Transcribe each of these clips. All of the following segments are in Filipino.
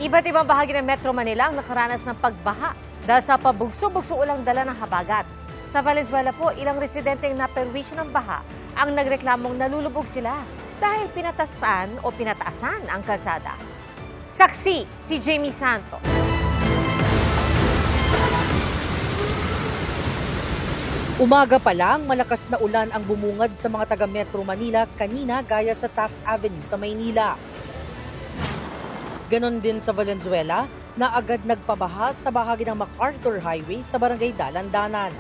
Iba't ibang bahagi ng Metro Manila ang nakaranas ng pagbaha dahil sa pabugso-bugso ulang dala ng habagat. Sa Valenzuela po, ilang residenteng naperwisyo ng baha ang nagreklamong nalulubog sila dahil pinataasan ang kalsada. Saksi si Jamie Santos. Umaga pa lang, malakas na ulan ang bumungad sa mga taga Metro Manila kanina gaya sa Taft Avenue sa Maynila. Ganon din sa Valenzuela na agad nagpabaha sa bahagi ng MacArthur Highway sa Barangay Dalandanan.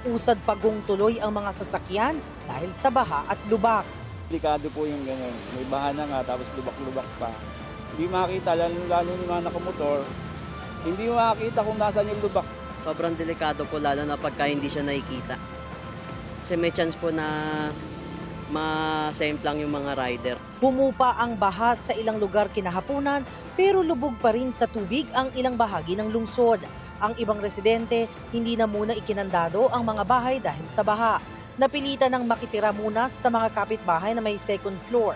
Usad pagong tuloy ang mga sasakyan dahil sa baha at lubak. Delikado po yung gano'n. May baha na nga tapos lubak-lubak pa. Hindi makakita, lalo yung mga nakamotor, hindi makakita kung nasaan yung lubak. Sobrang delikado po lalo na pagka hindi siya nakikita. Kasi may chance po na ma-semplang yung mga rider. Humupa ang baha sa ilang lugar kinahaponan pero lubog pa rin sa tubig ang ilang bahagi ng lungsod. Ang ibang residente hindi na muna ikinandado ang mga bahay dahil sa baha. Napilitan ng makitira muna sa mga kapitbahay na may second floor.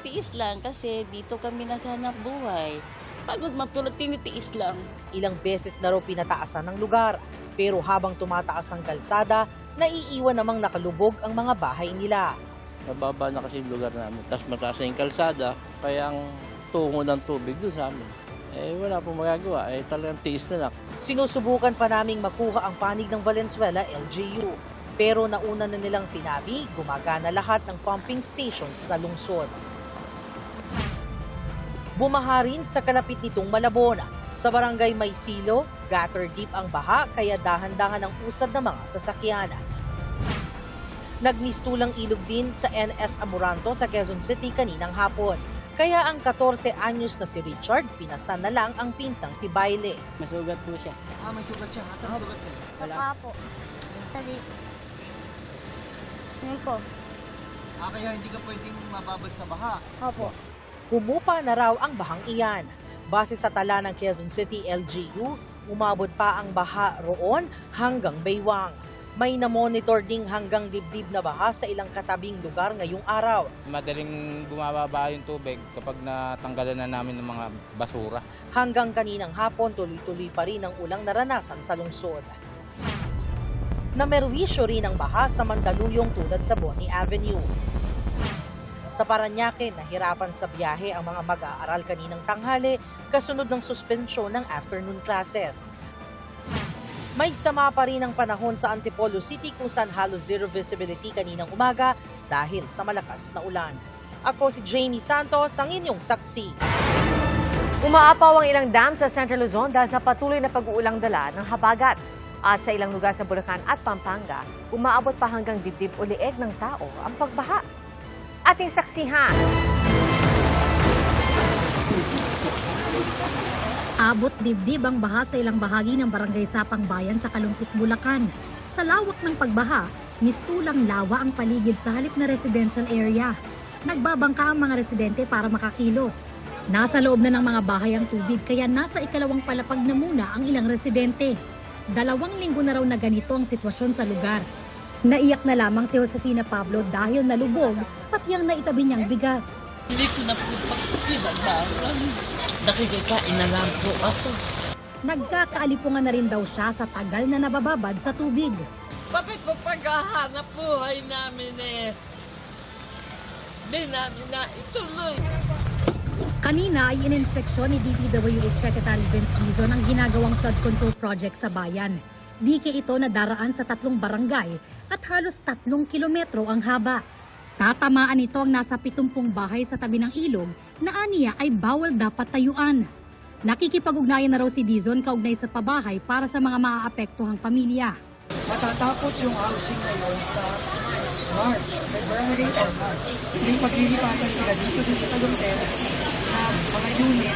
Tiis lang kasi dito kami naghanap buhay. Pagod mapulot, tinitiis lang. Ilang beses na raw pinataasan ng lugar. Pero habang tumataas ang kalsada, naiiwan namang nakalubog ang mga bahay nila. Mababa na kasi yung lugar namin. Tapos mataas na yung kalsada, kaya ang tungo ng tubig doon sa amin. Wala pong magagawa. Talagang tiis na lang. Sinusubukan pa naming makuha ang panig ng Valenzuela LGU. Pero nauna na nilang sinabi, gumagana lahat ng pumping stations sa lungsod. Bumaha rin sa kalapit nitong Malabon. Sa barangay Maysilo, gutter deep ang baha kaya dahan-dahan ang usad ng mga sasakyan. Nagmistulang ilog din sa NS Amoranto sa Quezon City kaninang hapon. Kaya ang 14 anyos na si Richard, pinasan na lang ang pinsang si Baile. Masugat po siya. May sugat siya. Asan ang sugat niya? Sa paa po. Sa dito. Yun po. Kaya hindi ka pwedeng mababad sa baha. Opo. Humupa na raw ang bahang iyan. Base sa tala ng Quezon City LGU, umabot pa ang baha roon hanggang Baywang. May na-monitor ding hanggang dibdib na baha sa ilang katabing lugar ngayong araw. Madaling bumababa yung tubig kapag natanggalan na namin ng mga basura. Hanggang kaninang hapon, tuloy-tuloy pa rin ang ulang naranasan sa lungsod. Namerwisyo rin ang baha sa Mandaluyong tulad sa Boni Avenue. Sa Parañaque, nahirapan sa biyahe ang mga mag-aaral kaninang tanghali kasunod ng suspensyon ng afternoon classes. May sama pa rin ang panahon sa Antipolo City kung saan halos zero visibility kaninang umaga dahil sa malakas na ulan. Ako si Jamie Santos, ang inyong saksi. Umaapaw ang ilang dam sa Central Luzon dahil sa patuloy na pag-uulang dala ng habagat. At sa ilang lugar sa Bulacan at Pampanga, umaabot pa hanggang dibdib o leeg ng tao ang pagbaha. Ating saksihan. Abot dibdib ang baha sa ilang bahagi ng Barangay Sapang Bayan sa Kalumpit, Bulacan. Sa lawak ng pagbaha, mistulang lawa ang paligid sa halip na residential area. Nagbabangka ang mga residente para makakilos. Nasa loob na ng mga bahay ang tubig kaya nasa ikalawang palapag na muna ang ilang residente. 2 linggo na raw na ganito ang sitwasyon sa lugar. Naiyak na lamang si Josefina Pablo dahil nalubog pati ang naitabi niyang bigas. Hindi ko na po pagkakinabangan. Nakikikain na lang po ako. Nagkakaalipungan na rin daw siya sa tagal na nabababad sa tubig. Bakit po paghahanap buhay namin di namin na ituloy. Kanina ay ininspeksyon ni DPWH Secretary Vince Dizon ang ginagawang flood control project sa bayan. Dike ito na daraan sa 3 barangay at halos 3 kilometro ang haba. Tatamaan ito ang nasa 70 bahay sa tabi ng ilog na aniya ay bawal dapat tayuan. Nakikipag-ugnayan na raw si Dizon kaugnay sa pabahay para sa mga maaapektuhang pamilya. Matatapos yung housing ngayon sa March, February or March. Yung paglilipatan sila dito sa Talumpel na mga unit.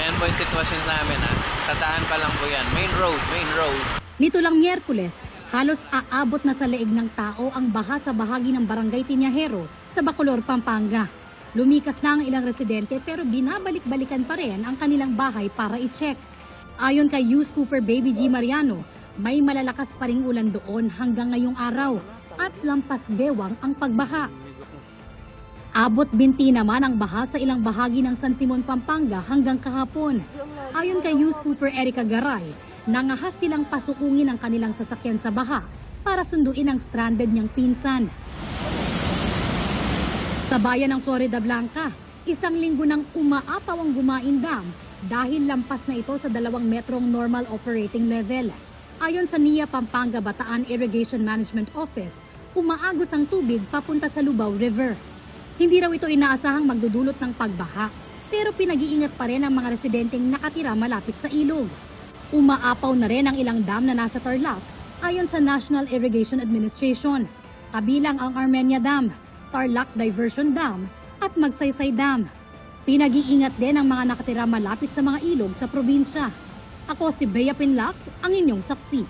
Ayan po yung sitwasyon namin ha. Tataan pa lang po yan. Main road. Nito lang Miyerkules, halos aabot na sa leeg ng tao ang baha sa bahagi ng Barangay Tiñahero sa Bacolor, Pampanga. Lumikas na ang ilang residente pero binabalik-balikan pa rin ang kanilang bahay para i-check. Ayon kay Hughes Cooper Baby G. Mariano, may malalakas pa ring ulan doon hanggang ngayong araw at lampas bewang ang pagbaha. Abot binti naman ang baha sa ilang bahagi ng San Simon, Pampanga hanggang kahapon. Ayon kay News Cooper Erica Garay, nangahas silang pasukungin ang kanilang sasakyan sa baha para sunduin ang stranded niyang pinsan. Sa bayan ng Florida Blanca, isang linggo nang umaapaw ang Gumain Dam dahil lampas na ito sa 2 metrong normal operating level. Ayon sa NIA Pampanga Bataan Irrigation Management Office, umaagos ang tubig papunta sa Lubao River. Hindi raw ito inaasahang magdudulot ng pagbaha, pero pinag-iingat pa rin ang mga residenteng nakatira malapit sa ilog. Umaapaw na rin ang ilang dam na nasa Tarlac ayon sa National Irrigation Administration, kabilang ang Armenia Dam, Tarlac Diversion Dam at Magsaysay Dam. Pinag-iingat din ang mga nakatira malapit sa mga ilog sa probinsya. Ako si Bea Pinlac, ang inyong saksi.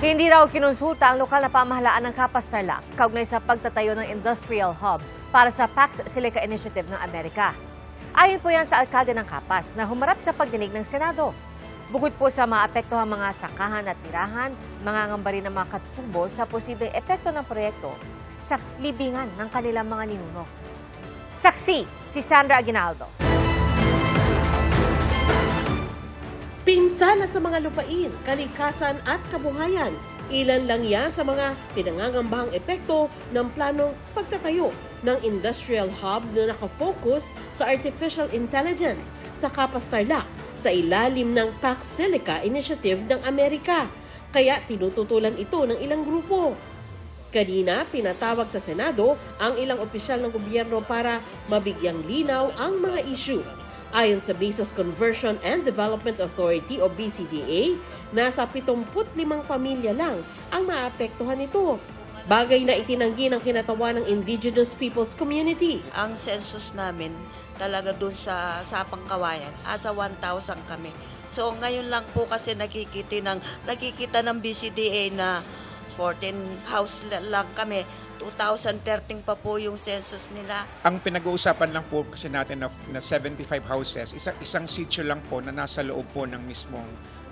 Hindi raw kinonsulta ang lokal na pamahalaan ng Capas Tarlac kaugnay sa pagtatayo ng industrial hub para sa Pax Silica Initiative ng Amerika. Ayon po yan sa alkalde ng Capas na humarap sa pagdinig ng Senado. Bukod po sa maapektuhang mga sakahan at tirahan, mangangamba rin ang mga katubo sa posibleng epekto ng proyekto sa libingan ng kanilang mga ninuno. Saksi, si Sandra Aguinaldo. Pinsala sa mga lupain, kalikasan at kabuhayan. Ilan lang yan sa mga pinangangambahang epekto ng planong pagtatayo ng industrial hub na nakafocus sa artificial intelligence sa Capas Tarlac sa ilalim ng Pax Silica Initiative ng Amerika. Kaya tinututulan ito ng ilang grupo. Kanina, pinatawag sa Senado ang ilang opisyal ng gobyerno para mabigyang linaw ang mga issue. Ayon sa Bases Conversion and Development Authority o BCDA, nasa 75 pamilya lang ang maapektuhan nito. Bagay na itinanggi ng kinatawan ng Indigenous Peoples Community. Ang census namin talaga doon sa Sapang Kawayan, asa 1,000 kami. So ngayon lang po kasi nakikita ng BCDA na 14 house lang kami. 2013 pa po yung census nila. Ang pinag-uusapan lang po kasi natin na 75 houses, isang sitio lang po na nasa loob po ng mismong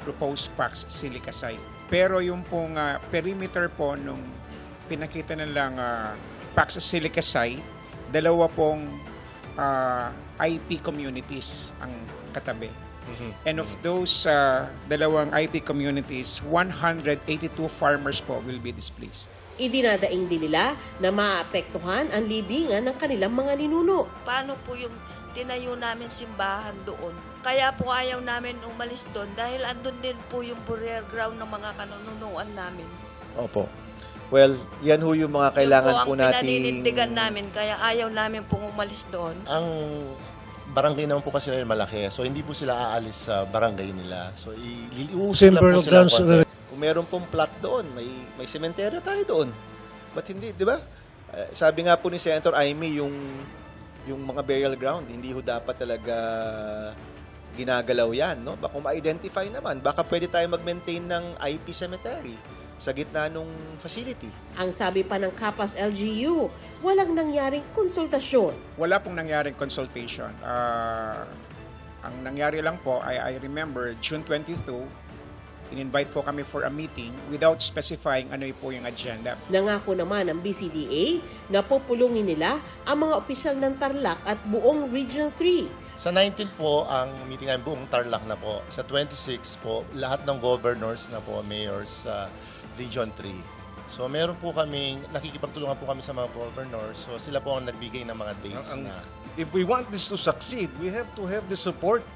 proposed Pax Silica site. Pero yung pong perimeter po nung pinakita nilang Pax Silica site, 2 pong IP communities ang katabi. And of those 2 IP communities, 182 farmers po will be displaced. Idinadaing din nila na maapektuhan ang libingan ng kanilang mga ninuno. Paano po yung tinayo namin simbahan doon? Kaya po ayaw namin umalis doon dahil andun din po yung burial ground ng mga kanunuan namin. Opo. Well, yan ho yung mga kailangan po natin. Yung po ang pinaninindigan namin kaya ayaw namin pong umalis doon. Ang barangay naman po kasi nila malaki. So hindi po sila aalis sa barangay nila. So iuusap lang po sila. Kung meron pong plot doon, may sementeryo tayo doon. Ba't hindi, di ba? Sabi nga po ni Senator Amy, yung mga burial ground, hindi ho dapat talaga ginagalaw yan, no? Baka ma-identify naman, baka pwede tayo mag-maintain ng IP cemetery sa gitna ng facility. Ang sabi pa ng Capas LGU, walang nangyaring konsultasyon. Wala pong nangyaring consultation. Ang nangyari lang po, I remember, June 22, in-invite po kami for a meeting without specifying ano po yung agenda. Nangako naman ng BCDA na pupulungin nila ang mga opisyal ng Tarlac at buong Regional 3. Sa 19 po, ang meeting ay buong Tarlac na po. Sa 26 po, lahat ng governors na po, mayors sa Region 3. So meron po kaming, nakikipagtulungan po kami sa mga governors. So sila po ang nagbigay ng mga dates na. If we want this to succeed, we have to have the support,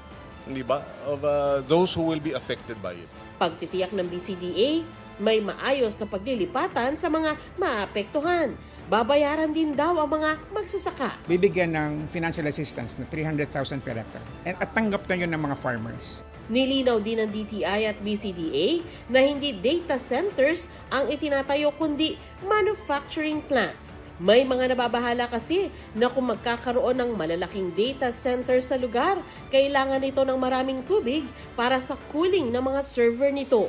di ba, of those who will be affected by it. Pagtitiyak ng BCDA, may maayos na paglilipatan sa mga maapektuhan. Babayaran din daw ang mga magsasaka. Bibigyan ng financial assistance na 300,000 per hectare. At tanggap na yun ng mga farmers. Nilinaw din ng DTI at BCDA na hindi data centers ang itinatayo kundi manufacturing plants. May mga nababahala kasi na kung magkakaroon ng malalaking data center sa lugar, kailangan ito ng maraming tubig para sa cooling ng mga server nito.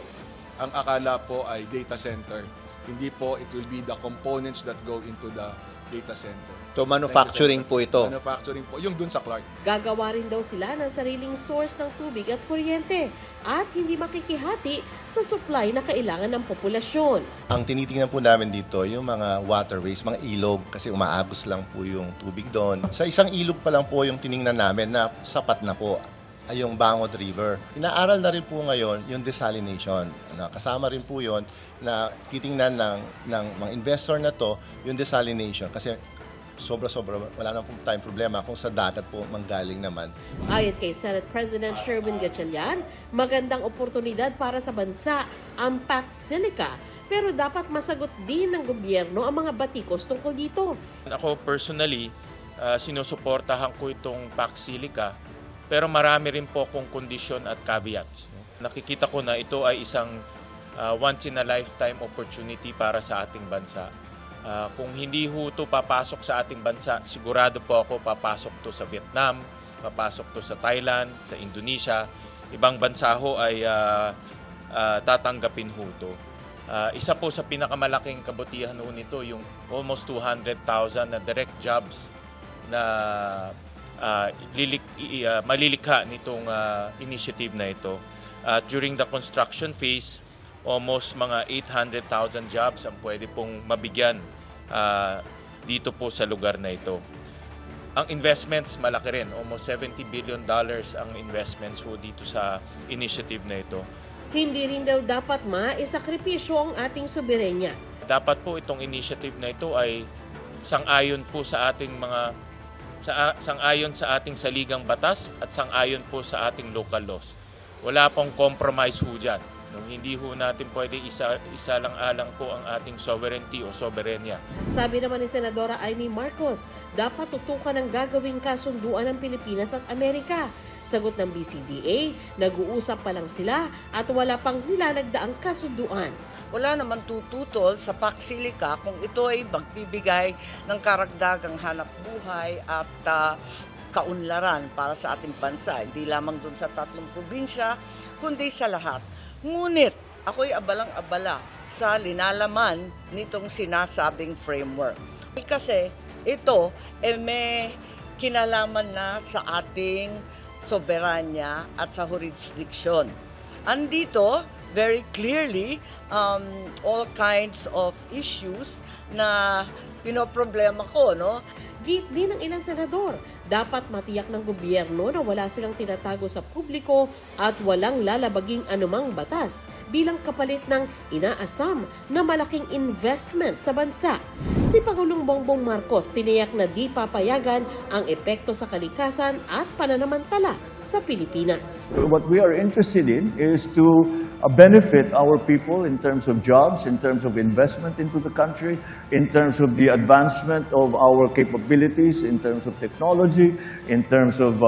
Ang akala po ay data center. Hindi po, it will be the components that go into the data center. So manufacturing po ito. Manufacturing po, yung dun sa Clark. Gagawa rin daw sila ng sariling source ng tubig at kuryente at hindi makikihati sa supply na kailangan ng populasyon. Ang tinitingnan po namin dito, yung mga waterways, mga ilog, kasi umaagos lang po yung tubig doon. Sa isang ilog pa lang po yung tiningnan namin na sapat na po. ay yung Bangot River. Inaaral na rin po ngayon yung desalination. Kasama rin po yon na titingnan ng mga investor na to yung desalination kasi sobra-sobra wala na pong tayong problema kung sa dagat po manggaling naman. Ayon kay Senate President Sherwin Gatchalian, magandang oportunidad para sa bansa ang PAC Silica, pero dapat masagot din ng gobyerno ang mga batikos tungkol dito. Ako personally, sinusuportahan ko itong PAC Silica, pero marami rin po akong kondisyon at caveats. Nakikita ko na ito ay isang once-in-a-lifetime opportunity para sa ating bansa. Kung hindi ho ito papasok sa ating bansa, sigurado po ako papasok to sa Vietnam, papasok to sa Thailand, sa Indonesia. Ibang bansa ho ay tatanggapin ho ito. Isa po sa pinakamalaking kabutihan ho nito, yung almost 200,000 na direct jobs na malilikha nitong initiative na ito. During the construction phase, almost mga 800,000 jobs ang pwede pong mabigyan dito po sa lugar na ito. Ang investments malaki rin, almost $70 billion ang investments po dito sa initiative na ito. Hindi rin daw dapat maisakripisyo ang ating soberenya. Dapat po itong initiative na ito ay sang-ayon po sa ating sang-ayon sa ating saligang batas at sang-ayon po sa ating local laws. Wala pong compromise ho dyan. Hindi ho natin pwede isa lang alang po ang ating sovereignty o soberenya. Sabi naman ni Senadora Amy Marcos, dapat tutukan ang gagawing kasunduan ng Pilipinas at Amerika. Sagot ng BCDA, nag-uusap pa lang sila at wala pang nilalagdaang kasunduan. Wala naman tututol sa PAC Silica kung ito ay magbibigay ng karagdagang hanap buhay at kaunlaran para sa ating bansa. Hindi lamang dun sa 3 probinsya, kundi sa lahat. Ngunit, ako'y abalang-abala sa linalaman nitong sinasabing framework. Kasi ito may kinalaman na sa ating soberanya at sa jurisdiction. Andito, very clearly, all kinds of issues na pinoproblema ko, no? Git din ng ilang senador, dapat matiyak ng gobyerno na wala silang tinatago sa publiko at walang lalabaging anumang batas bilang kapalit ng inaasam na malaking investment sa bansa. Si Pangulong Bongbong Marcos tiniyak na di papayagan ang epekto sa kalikasan at pananamantala sa Pilipinas. What we are interested in is to benefit our people in terms of jobs, in terms of investment into the country, in terms of the advancement of our capabilities, in terms of technology, in terms of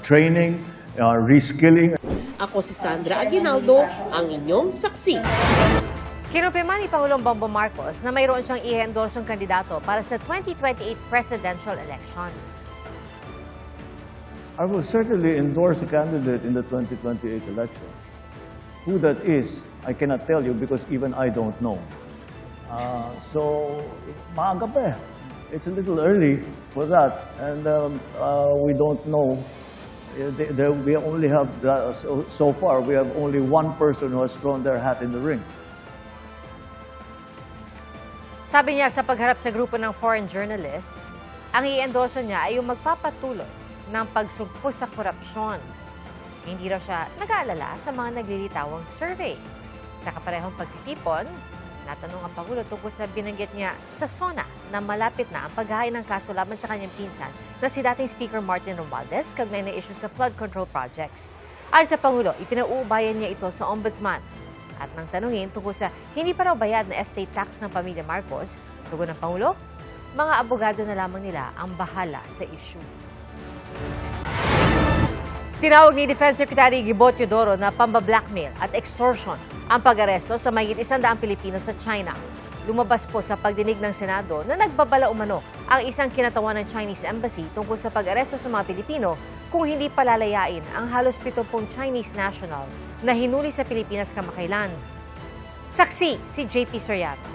training, reskilling. Ako si Sandra Aguinaldo, ang inyong saksi. Kinumpirma ni Pangulong Bongbong Marcos na mayroon siyang i-endorsong kandidato para sa 2028 presidential elections. I will certainly endorse a candidate in the 2028 elections. Who that is, I cannot tell you because even I don't know. So, maaga pa eh. It's a little early for that. And we don't know. We only have, so far, we have only one person who has thrown their hat in the ring. Sabi niya sa pagharap sa grupo ng foreign journalists, ang i-endorso niya ay yung magpapatuloy ng pagsugpo sa korupsyon. Hindi raw siya nag-aalala sa mga naglilitawang survey. Sa kaparehong pagtitipon, natanong ang Pangulo tungkol sa binanggit niya sa SONA na malapit na ang paghahain ng kaso laban sa kanyang pinsan na si dating Speaker Martin Romualdez kaugnay na issue sa flood control projects. Ayon sa Pangulo, ipinauubayan niya ito sa Ombudsman. At nang tanungin tungkol sa hindi pa raw bayad na estate tax ng pamilya Marcos, tugon ng Pangulo, mga abogado na lamang nila ang bahala sa issue. Tinawag ni Defense Secretary Gibo Teodoro na pamba-blackmail at extortion ang pag-aresto sa mahigit 100 Pilipino sa China. Lumabas po sa pagdinig ng Senado na nagbabala umano ang isang kinatawan ng Chinese Embassy tungkol sa pag-aresto sa mga Pilipino kung hindi palalayain ang halos 70 Chinese national na hinuli sa Pilipinas kamakailan. Saksi si JP Soriano.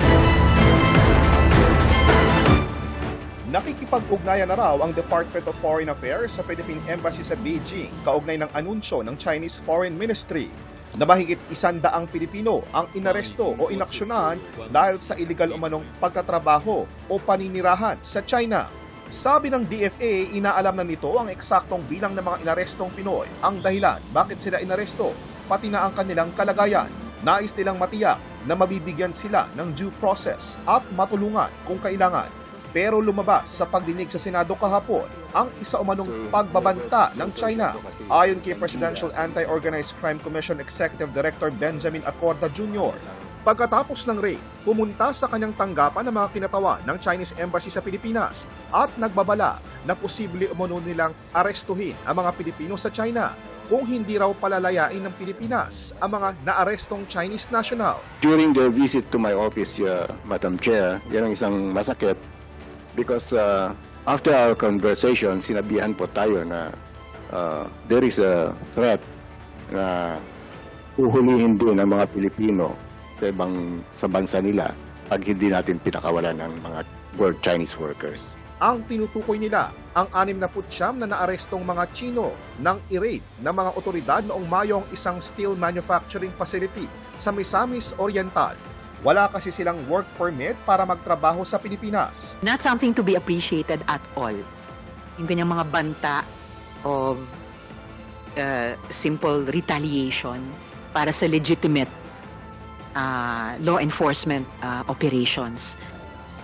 Nakikipag-ugnayan na raw ang Department of Foreign Affairs sa Philippine Embassy sa Beijing kaugnay ng anunsyo ng Chinese Foreign Ministry na mahigit 100 Pilipino ang inaresto o inaksyonan dahil sa illegal umanong pagtatrabaho o paninirahan sa China. Sabi ng DFA, inaalam na nito ang eksaktong bilang ng mga inarestong Pinoy, ang dahilan bakit sila inaresto, pati na ang kanilang kalagayan. Nais nilang matiyak na mabibigyan sila ng due process at matulungan kung kailangan. Pero lumabas sa pagdinig sa Senado kahapon ang isa umanong pagbabanta ng China. Ayon kay Presidential Anti-Organized Crime Commission Executive Director Benjamin Acorda Jr., pagkatapos ng raid, pumunta sa kanyang tanggapan ng mga kinatawan ng Chinese Embassy sa Pilipinas at nagbabala na posible umano nilang arestuhin ang mga Pilipino sa China kung hindi raw palalayain ng Pilipinas ang mga naarestong Chinese national. During the visit to my office, Madam Chair, yan ang isang masakit because after our conversation, sinabihan po tayo na there is a threat na uhulihin din ang mga Pilipino sa bansa nila pag hindi natin pinakawalan ng mga Chinese workers. Ang tinutukoy nila ang 69 na naarestong mga Chino nang i-raid ng mga otoridad noong Mayo ang isang steel manufacturing facility sa Misamis Oriental. Wala kasi silang work permit para magtrabaho sa Pilipinas. Not something to be appreciated at all. Yung ganyang mga banta of simple retaliation para sa legitimate law enforcement operations.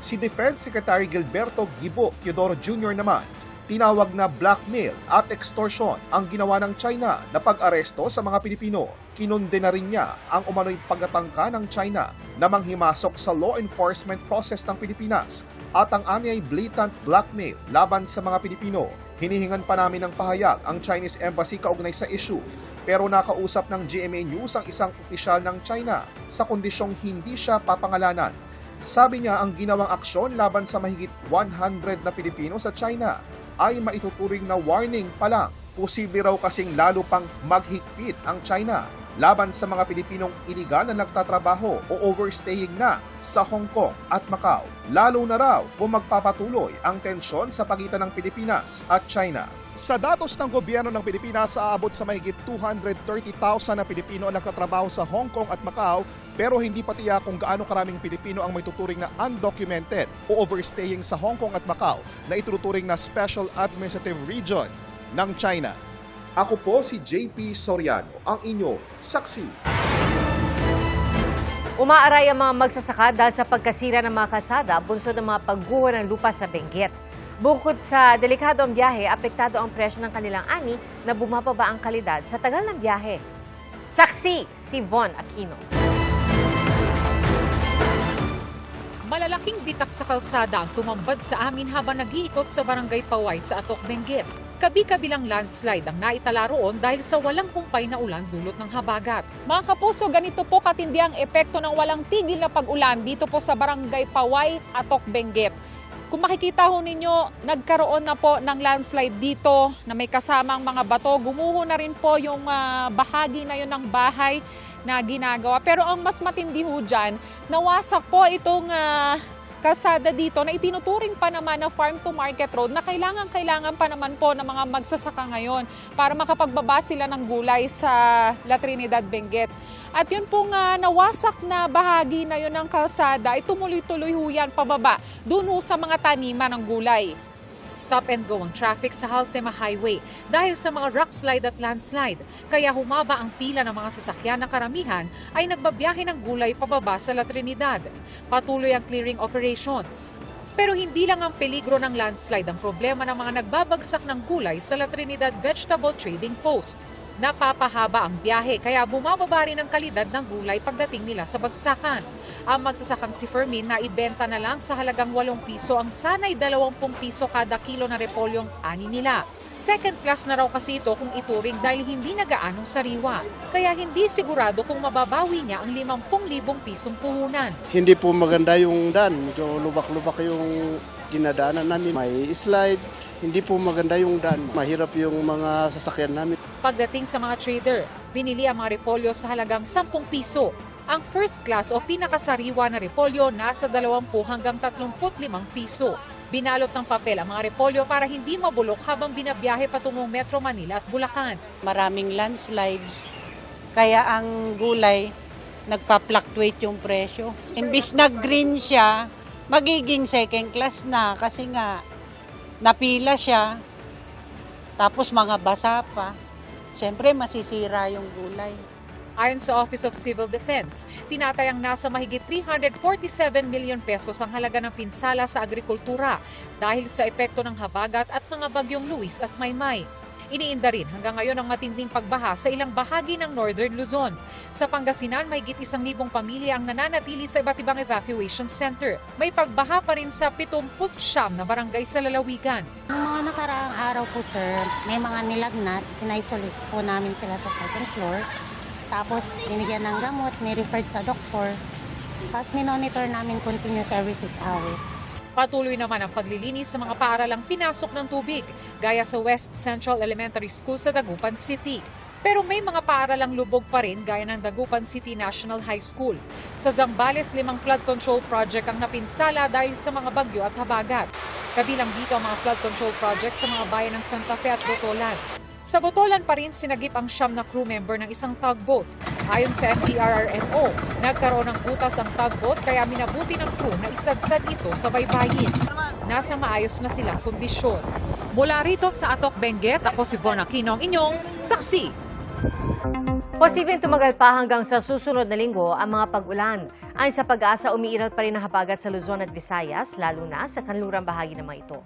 Si Defense Secretary Gilberto Gibo Teodoro Jr. naman, tinawag na blackmail at extortion ang ginawa ng China na pag-aresto sa mga Pilipino. Kinunde na rin niya ang umano'y pagtatangka ng China na manghimasok sa law enforcement process ng Pilipinas at ang anyay blatant blackmail laban sa mga Pilipino. Hinihingan pa namin ng pahayag ang Chinese Embassy kaugnay sa issue, pero nakausap ng GMA News ang isang opisyal ng China sa kondisyong hindi siya papangalanan. Sabi niya ang ginawang aksyon laban sa mahigit 100 na Pilipino sa China ay maituturing na warning pa lang. Posible raw kasing lalo pang maghigpit ang China laban sa mga Pilipinong iligal na nagtatrabaho o overstaying na sa Hong Kong at Macau. Lalo na raw kung magpapatuloy ang tensyon sa pagitan ng Pilipinas at China. Sa datos ng gobyerno ng Pilipinas, aabot sa mahigit 230,000 na Pilipino ang nagtatrabaho sa Hong Kong at Macau, pero hindi pa tiyak kung gaano karaming Pilipino ang may tuturing na undocumented o overstaying sa Hong Kong at Macau na ituturing na Special Administrative Region ng China. Ako po si JP Soriano, ang inyo saksi. Umaaray ang mga magsasaka dahil sa pagkasira ng mga kalsada, bunsod ng mga pagguho ng lupa sa Benguet. Bukod sa delikado ang biyahe, apektado ang presyo ng kanilang ani na bumababa ang kalidad sa tagal ng biyahe. Saksi si Von Aquino. Malalaking bitak sa kalsada ang tumambad sa amin habang nag-iikot sa Barangay Paway sa Atok, Benguet. Kabi-kabilang landslide ang naitala roon dahil sa walang humpay na ulan dulot ng habagat. Mga kapuso, ganito po katindi ang epekto ng walang tigil na pag-ulan dito po sa Barangay Paway, Atok, Benguet. Kung makikita ho ninyo, nagkaroon na po ng landslide dito na may kasamang mga bato. Gumuho na rin po yung bahagi na yun ng bahay na ginagawa. Pero ang mas matindi ho dyan, nawasak po itong kalsada dito na itinuturing pa naman na farm to market road na kailangan pa naman po ng mga magsasaka ngayon para makapagbaba sila ng gulay sa La Trinidad, Benguet. At yun pong nawasak na bahagi na yun ng kalsada ay tumuloy-tuloy ho yan pababa dun ho sa mga taniman ng gulay. Stop and go ang traffic sa Halsema Highway dahil sa mga rock slide at landslide. Kaya humaba ang pila ng mga sasakyan na karamihan ay nagbabiyahe ng gulay pababa sa La Trinidad. Patuloy ang clearing operations. Pero hindi lang ang peligro ng landslide ang problema ng mga nagbabagsak ng gulay sa La Trinidad Vegetable Trading Post. Napapahaba ang biyahe kaya bumababa rin ang kalidad ng gulay pagdating nila sa bagsakan. Ang magsasakang si Fermin na ibenta na lang sa halagang 8 piso ang sanay 20 piso kada kilo na repolyong ani nila. Second class na raw kasi ito kung ituring dahil hindi nagaanong sariwa. Kaya hindi sigurado kung mababawi niya ang 50,000 pisong puhunan. Hindi po maganda yung daan. Medyo lubak-lubak yung dinadaanan namin. May slide. Hindi po maganda yung daan. Mahirap yung mga sasakyan namin. Pagdating sa mga trader, binili ang mga repolyo sa halagang 10 piso. Ang first class o pinakasariwa na repolyo nasa 20 hanggang 35 piso. Binalot ng papel ang mga repolyo para hindi mabulok habang binabiyahe patungong Metro Manila at Bulacan. Maraming landslides, kaya ang gulay nagpa-fluctuate yung presyo. Imbis na green siya, magiging second class na kasi nga napila siya, tapos mga basa pa. Siyempre, masisira yung gulay. Ayon sa Office of Civil Defense, tinatayang nasa mahigit 347 milyon pesos ang halaga ng pinsala sa agrikultura dahil sa epekto ng habagat at mga bagyong Luis at Maymay. Iniinda rin hanggang ngayon ang matinding pagbaha sa ilang bahagi ng Northern Luzon. Sa Pangasinan, mahigit 1,000 pamilya ang nananatili sa iba't ibang evacuation center. May pagbaha pa rin sa 79 na barangay sa lalawigan. Noong mga nakaraang araw po, sir, may mga nilagnat. Kinaisolate po namin sila sa second floor. Tapos, binigyan ng gamot, ni-referred sa doktor. Tapos, minonitor namin continuous every 6 hours. Patuloy naman ang paglilinis sa mga paaralang pinasok ng tubig, gaya sa West Central Elementary School sa Dagupan City. Pero may mga paaralang lubog pa rin gaya ng Dagupan City National High School. Sa Zambales, 5 flood control project ang napinsala dahil sa mga bagyo at habagat. Kabilang dito ang mga flood control project sa mga bayan ng Santa Fe at Botolan. Sa Botolan pa rin sinagip ang 9 na crew member ng isang tugboat. Ayon sa FDRRMO, nagkaroon ng butas ang tugboat kaya minabuti ng crew na isadsad ito sa baybayin. Nasa maayos na silang kondisyon. Mula rito sa Atok Benguet, ako si Von Aquino, ang inyong saksi. Posibleng tumagal pa hanggang sa susunod na linggo ang mga pag-ulan. Ayon sa Pag-asa, umiinat pa rin ang habagat sa Luzon at Visayas, lalo na sa kanlurang bahagi ng mga ito.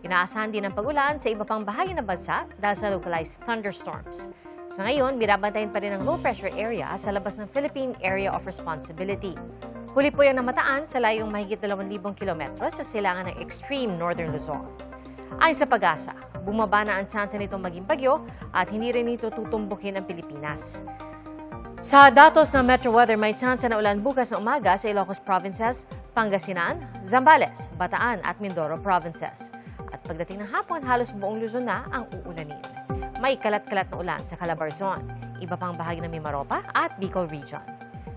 Inaasahan din ang pag-ulan sa iba pang bahagi ng bansa dahil sa localized thunderstorms. Sa ngayon, binabantayan pa rin ang low pressure area sa labas ng Philippine Area of Responsibility. Huli po yan namataan sa layong mahigit 2,000 kilometros sa silangan ng extreme northern Luzon. Ayon sa Pag-asa, bumaba na ang tsansa nitong maging bagyo at hindi rin ito tutumbukin ang Pilipinas. Sa datos ng Metro Weather, may tsansa na ulan bukas na umaga sa Ilocos Provinces, Pangasinan, Zambales, Bataan at Mindoro Provinces. At pagdating ng hapon, halos buong Luzon na ang uulanin. May kalat-kalat na ulan sa Calabarzon, iba pang bahagi ng Mimaropa at Bicol Region.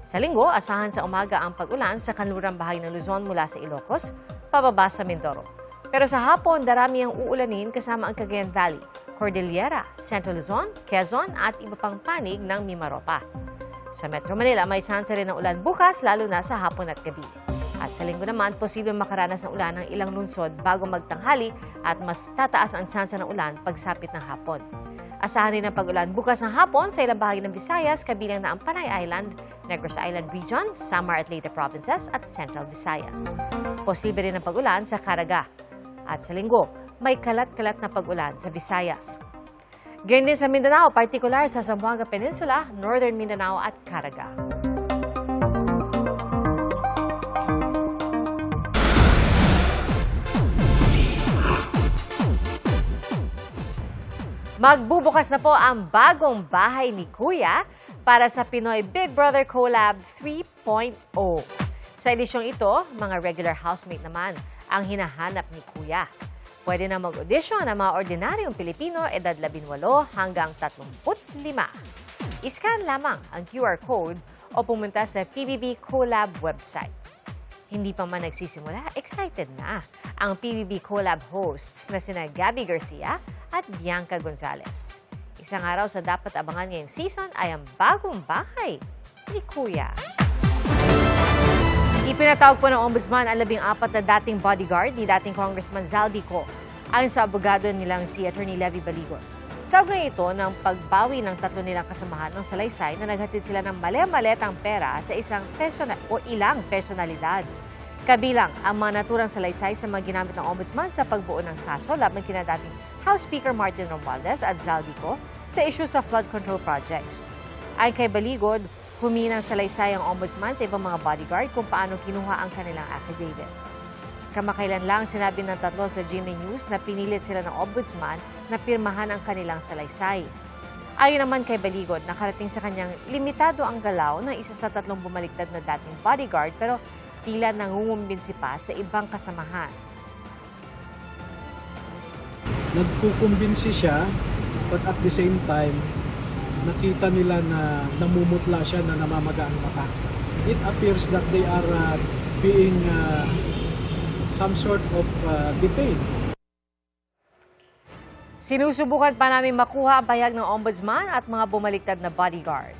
Sa linggo, asahan sa umaga ang pag-ulan sa kanlurang bahagi ng Luzon mula sa Ilocos, pababa sa Mindoro. Pero sa hapon, darami ang uulanin kasama ang Cagayan Valley, Cordillera, Central Luzon, Quezon at iba pang panig ng Mimaropa. Sa Metro Manila, may chance rin ng ulan bukas lalo na sa hapon at gabi. At sa linggo naman, posibleng makaranas ng ulan ng ilang lungsod bago magtanghali at mas tataas ang tsansa ng ulan pagsapit ng hapon. Asahan rin ang pag-ulan bukas ng hapon sa ilang bahagi ng Visayas, kabilang na ang Panay Island, Negros Island Region, Samar at Leyte Provinces at Central Visayas. Posible rin ang pag-ulan sa Caraga. At sa linggo, may kalat-kalat na pag-ulan sa Visayas. Ganyan din sa Mindanao, partikular sa Zamboanga Peninsula, Northern Mindanao at Caraga. Magbubukas na po ang bagong bahay ni Kuya para sa Pinoy Big Brother Collab 3.0. Sa edisyong ito, mga regular housemate naman ang hinahanap ni Kuya. Pwede na mag-audition ang mga ordinaryong Pilipino edad 18 hanggang 35. I-scan lamang ang QR code o pumunta sa PBB Collab website. Hindi pa man nagsisimula, excited na ang PBB Collab hosts na sina Gabby Garcia at Bianca Gonzalez. Isang araw sa dapat abangan ngayong season ay ang bagong bahay ni Kuya. Ipinatawag po ng Ombudsman ang 14 na dating bodyguard ni dating Congressman Zaldico ayon sa abogado nilang si Attorney Levy Baligon. Kaugnay ito ng pagbawi ng 3 nilang kasamahan ng salaysay na naghatid sila ng mali-maletang pera sa ilang personalidad. Kabilang ang mga naturang salaysay sa mga ginamit ng Ombudsman sa pagbuo ng kaso laban kina dating House Speaker Martin Romualdez at Zaldico sa issue sa flood control projects. Ayon kay Baligod, humingi ng salaysay ang Ombudsman sa ibang mga bodyguard kung paano kinuha ang kanilang affidavit. Kamakailan lang sinabi ng 3 sa GMA News na pinilit sila ng Ombudsman na pirmahan ang kanilang salaysay. Ayon naman kay Baligod, nakarating sa kanyang limitado ang galaw ng isa sa 3 bumaliktad na dating bodyguard pero tila nangungumbinsi pa sa ibang kasamahan. Nagkukumbinsi siya, but at the same time, nakita nila na namumutla siya, na namamaga ang mata. It appears that they are being some sort of detained. Sinusubukan pa namin makuha ang pahayag ng Ombudsman at mga bumaliktad na bodyguard.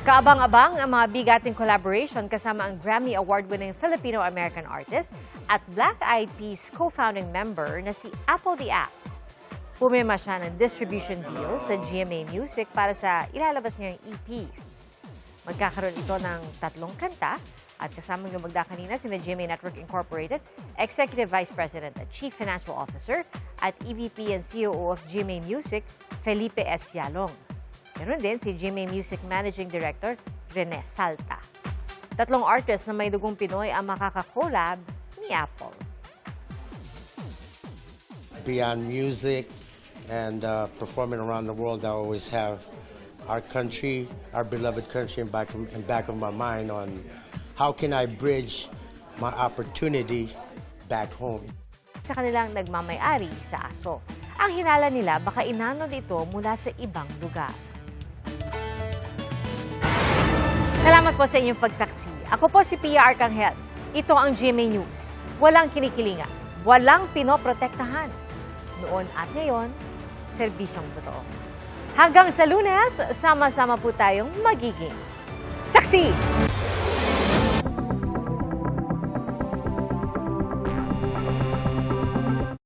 Kaabang-abang ang mga bigating collaboration kasama ang Grammy Award-winning Filipino-American artist at Black Eyed Peas co-founding member na si Apple the App. Pumima siya ng distribution deal sa GMA Music para sa ilalabas niyang EP. Magkakaroon ito ng 3 kanta at kasama ng magda kanina sina GMA Network Incorporated, Executive Vice President at Chief Financial Officer at EVP and COO of GMA Music, Felipe S. Yalong. Meron din si GMA Music Managing Director, Rene Salta. 3 artists na may dugong Pinoy ang makaka-collab ni Apple. Beyond music and performing around the world, I always have our country, our beloved country in back of my mind on how can I bridge my opportunity back home. Sa kanilang nagmamay-ari sa ASO. Ang hinala nila baka inanod ito mula sa ibang lugar. Salamat po sa inyong pagsaksi. Ako po si Pia Arcangel. Ito ang GMA News. Walang kinikilingan, walang pinoprotektahan. Noon at ngayon, serbisyong totoo. Hanggang sa Lunes, sama-sama po tayong magiging saksi!